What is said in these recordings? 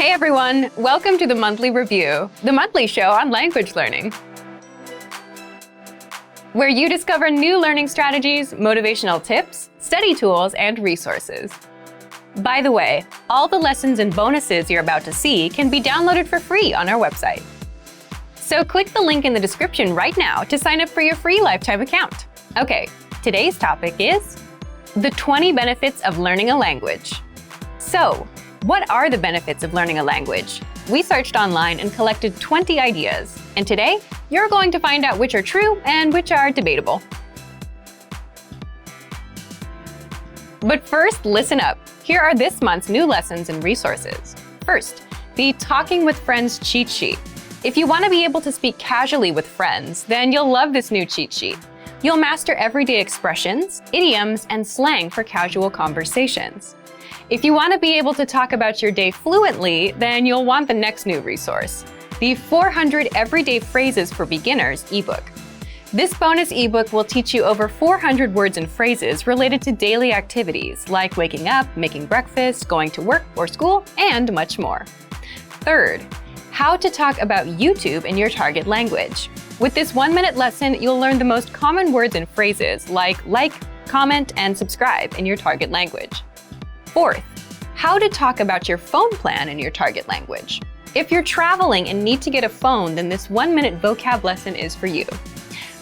Hey everyone, welcome to the Monthly Review, the monthly show on language learning, where you discover new learning strategies, motivational tips, study tools, and resources. By the way, all the lessons and bonuses you're about to see can be downloaded for free on our website. So click the link in the description right now to sign up for your free lifetime account. Okay, today's topic is the 20 benefits of learning a language. So, what are the benefits of learning a language? We searched online and collected 20 ideas, and today you're going to find out which are true and which are debatable. But first, listen up. Here are this month's new lessons and resources. First, the Talking with Friends cheat sheet. If you want to be able to speak casually with friends, then you'll love this new cheat sheet. You'll master everyday expressions, idioms, and slang for casual conversations. If you want to be able to talk about your day fluently, then you'll want the next new resource, the 400 Everyday Phrases for Beginners ebook. This bonus ebook will teach you over 400 words and phrases related to daily activities like waking up, making breakfast, going to work or school, and much more. Third, how to talk about YouTube in your target language. With this 1-minute lesson, you'll learn the most common words and phrases like, comment, and subscribe in your target language. Fourth, how to talk about your phone plan in your target language. If you're traveling and need to get a phone, then this 1-minute vocab lesson is for you.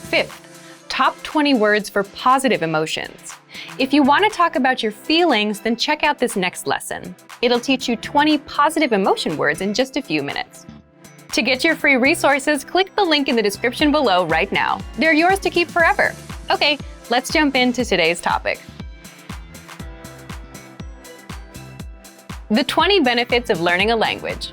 Fifth, top 20 words for positive emotions. If you want to talk about your feelings, then check out this next lesson. It'll teach you 20 positive emotion words in just a few minutes. To get your free resources, click the link in the description below right now. They're yours to keep forever. Okay, let's jump into today's topic. The 20 benefits of learning a language.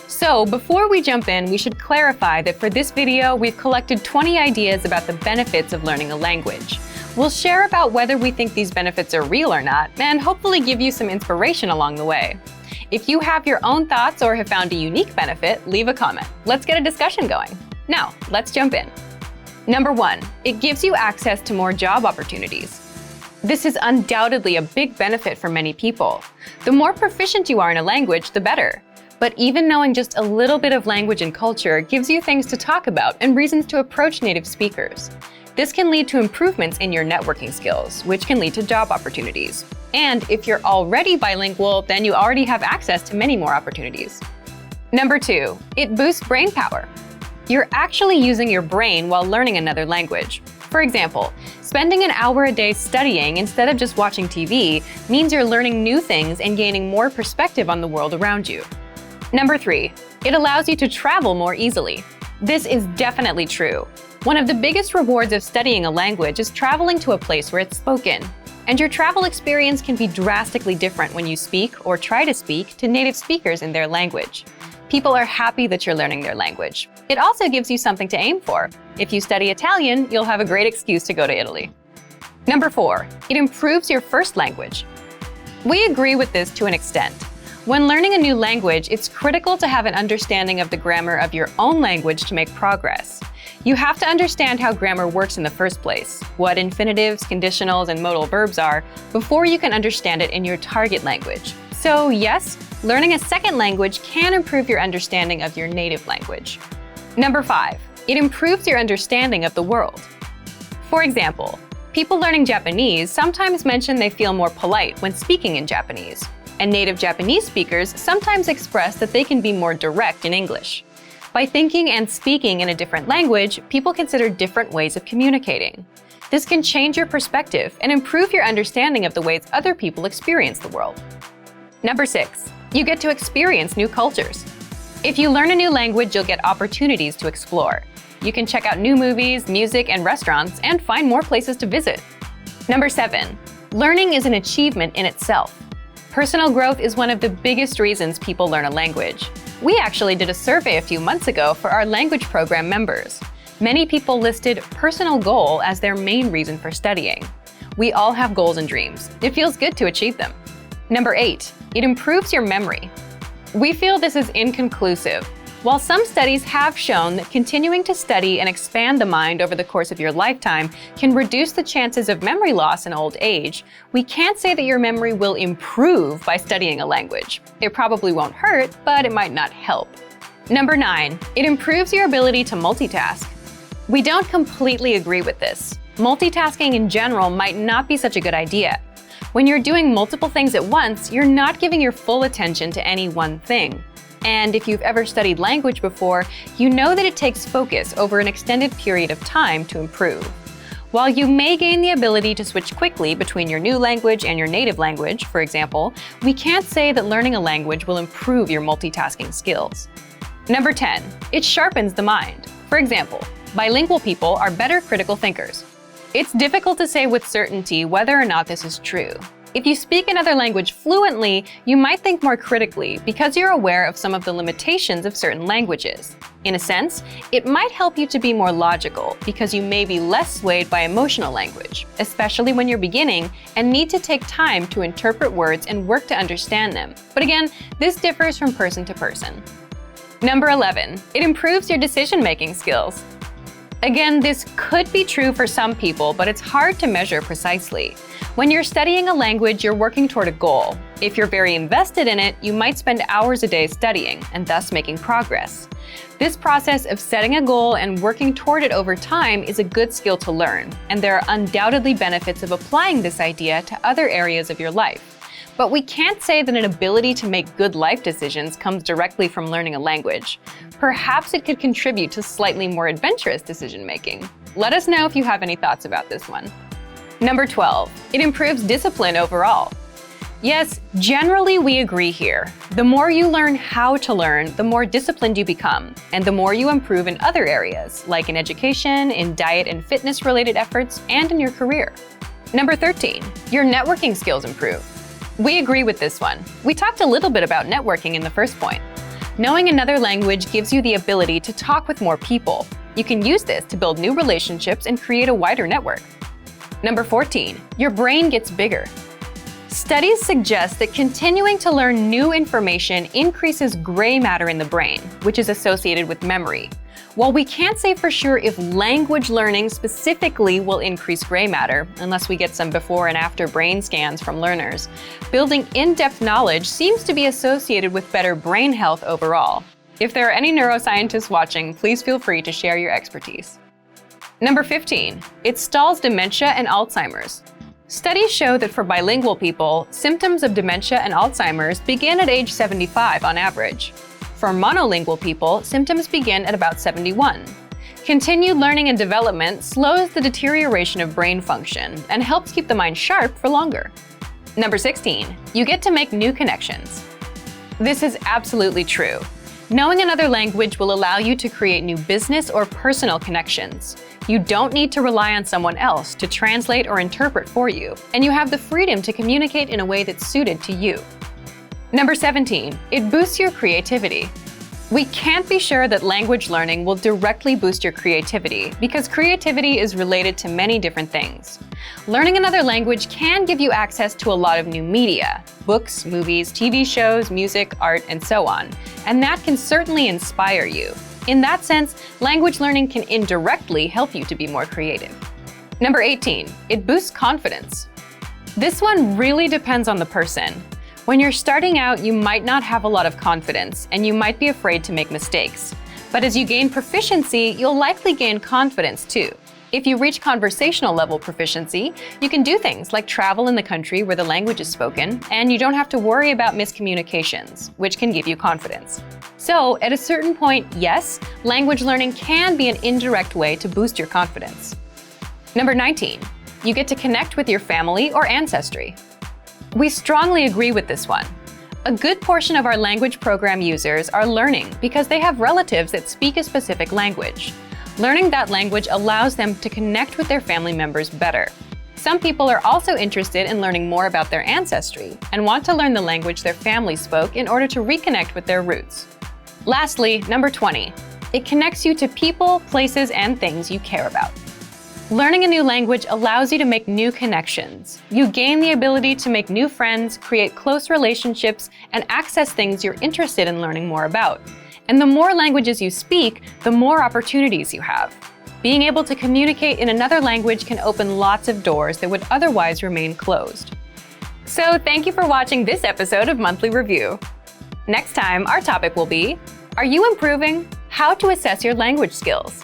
So before we jump in, we should clarify that for this video, we've collected 20 ideas about the benefits of learning a language. We'll share about whether we think these benefits are real or not, and hopefully give you some inspiration along the way. If you have your own thoughts or have found a unique benefit, leave a comment. Let's get a discussion going. Now, let's jump in. Number 1, it gives you access to more job opportunities. This is undoubtedly a big benefit for many people. The more proficient you are in a language, the better. But even knowing just a little bit of language and culture gives you things to talk about and reasons to approach native speakers. This can lead to improvements in your networking skills, which can lead to job opportunities. And if you're already bilingual, then you already have access to many more opportunities. Number 2, it boosts brain power. You're actually using your brain while learning another language. For example, spending an hour a day studying instead of just watching TV means you're learning new things and gaining more perspective on the world around you. Number 3, it allows you to travel more easily. This is definitely true. One of the biggest rewards of studying a language is traveling to a place where it's spoken. And your travel experience can be drastically different when you speak or try to speak to native speakers in their language. People are happy that you're learning their language. It also gives you something to aim for. If you study Italian, you'll have a great excuse to go to Italy. Number 4, it improves your first language. We agree with this to an extent. When learning a new language, it's critical to have an understanding of the grammar of your own language to make progress. You have to understand how grammar works in the first place, what infinitives, conditionals, and modal verbs are, before you can understand it in your target language. So yes, learning a second language can improve your understanding of your native language. Number 5, it improves your understanding of the world. For example, people learning Japanese sometimes mention they feel more polite when speaking in Japanese, and native Japanese speakers sometimes express that they can be more direct in English. By thinking and speaking in a different language, people consider different ways of communicating. This can change your perspective and improve your understanding of the ways other people experience the world. Number 6, you get to experience new cultures. If you learn a new language, you'll get opportunities to explore. You can check out new movies, music, and restaurants, and find more places to visit. Number 7, learning is an achievement in itself. Personal growth is one of the biggest reasons people learn a language. We actually did a survey a few months ago for our language program members. Many people listed personal goal as their main reason for studying. We all have goals and dreams. It feels good to achieve them. Number 8, it improves your memory. We feel this is inconclusive. While some studies have shown that continuing to study and expand the mind over the course of your lifetime can reduce the chances of memory loss in old age, we can't say that your memory will improve by studying a language. It probably won't hurt, but it might not help. Number 9, it improves your ability to multitask. We don't completely agree with this. Multitasking in general might not be such a good idea. When you're doing multiple things at once, you're not giving your full attention to any one thing. And if you've ever studied language before, you know that it takes focus over an extended period of time to improve. While you may gain the ability to switch quickly between your new language and your native language, for example, we can't say that learning a language will improve your multitasking skills. Number 10, it sharpens the mind. For example, bilingual people are better critical thinkers. It's difficult to say with certainty whether or not this is true. If you speak another language fluently, you might think more critically because you're aware of some of the limitations of certain languages. In a sense, it might help you to be more logical because you may be less swayed by emotional language, especially when you're beginning and need to take time to interpret words and work to understand them. But again, this differs from person to person. Number 11, it improves your decision-making skills. Again, this could be true for some people, but it's hard to measure precisely. When you're studying a language, you're working toward a goal. If you're very invested in it, you might spend hours a day studying and thus making progress. This process of setting a goal and working toward it over time is a good skill to learn, and there are undoubtedly benefits of applying this idea to other areas of your life. But we can't say that an ability to make good life decisions comes directly from learning a language. Perhaps it could contribute to slightly more adventurous decision-making. Let us know if you have any thoughts about this one. Number 12, it improves discipline overall. Yes, generally we agree here. The more you learn how to learn, the more disciplined you become, and the more you improve in other areas, like in education, in diet and fitness-related efforts, and in your career. Number 13, your networking skills improve. We agree with this one. We talked a little bit about networking in the first point. Knowing another language gives you the ability to talk with more people. You can use this to build new relationships and create a wider network. Number 14, your brain gets bigger. Studies suggest that continuing to learn new information increases gray matter in the brain, which is associated with memory. While we can't say for sure if language learning specifically will increase gray matter, unless we get some before and after brain scans from learners, building in-depth knowledge seems to be associated with better brain health overall. If there are any neuroscientists watching, please feel free to share your expertise. Number 15, it stalls dementia and Alzheimer's. Studies show that for bilingual people, symptoms of dementia and Alzheimer's begin at age 75 on average. For monolingual people, symptoms begin at about 71. Continued learning and development slows the deterioration of brain function and helps keep the mind sharp for longer. Number 16, you get to make new connections. This is absolutely true. Knowing another language will allow you to create new business or personal connections. You don't need to rely on someone else to translate or interpret for you, and you have the freedom to communicate in a way that's suited to you. Number 17, it boosts your creativity. We can't be sure that language learning will directly boost your creativity because creativity is related to many different things. Learning another language can give you access to a lot of new media, books, movies, TV shows, music, art, and so on, and that can certainly inspire you. In that sense, language learning can indirectly help you to be more creative. Number 18, it boosts confidence. This one really depends on the person. When you're starting out, you might not have a lot of confidence, and you might be afraid to make mistakes. But as you gain proficiency, you'll likely gain confidence too. If you reach conversational level proficiency, you can do things like travel in the country where the language is spoken, and you don't have to worry about miscommunications, which can give you confidence. So, at a certain point, yes, language learning can be an indirect way to boost your confidence. Number 19, you get to connect with your family or ancestry. We strongly agree with this one. A good portion of our language program users are learning because they have relatives that speak a specific language. Learning that language allows them to connect with their family members better. Some people are also interested in learning more about their ancestry and want to learn the language their family spoke in order to reconnect with their roots. Lastly, number 20, it connects you to people, places, and things you care about. Learning a new language allows you to make new connections. You gain the ability to make new friends, create close relationships, and access things you're interested in learning more about. And the more languages you speak, the more opportunities you have. Being able to communicate in another language can open lots of doors that would otherwise remain closed. So thank you for watching this episode of Monthly Review. Next time, our topic will be, are you improving? How to assess your language skills.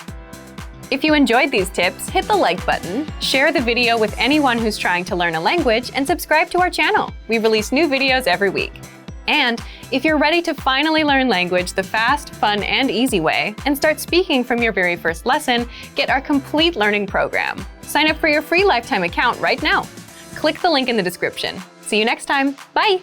If you enjoyed these tips, hit the like button, share the video with anyone who's trying to learn a language, and subscribe to our channel. We release new videos every week. And if you're ready to finally learn language the fast, fun, and easy way, and start speaking from your very first lesson, get our complete learning program. Sign up for your free lifetime account right now. Click the link in the description. See you next time. Bye!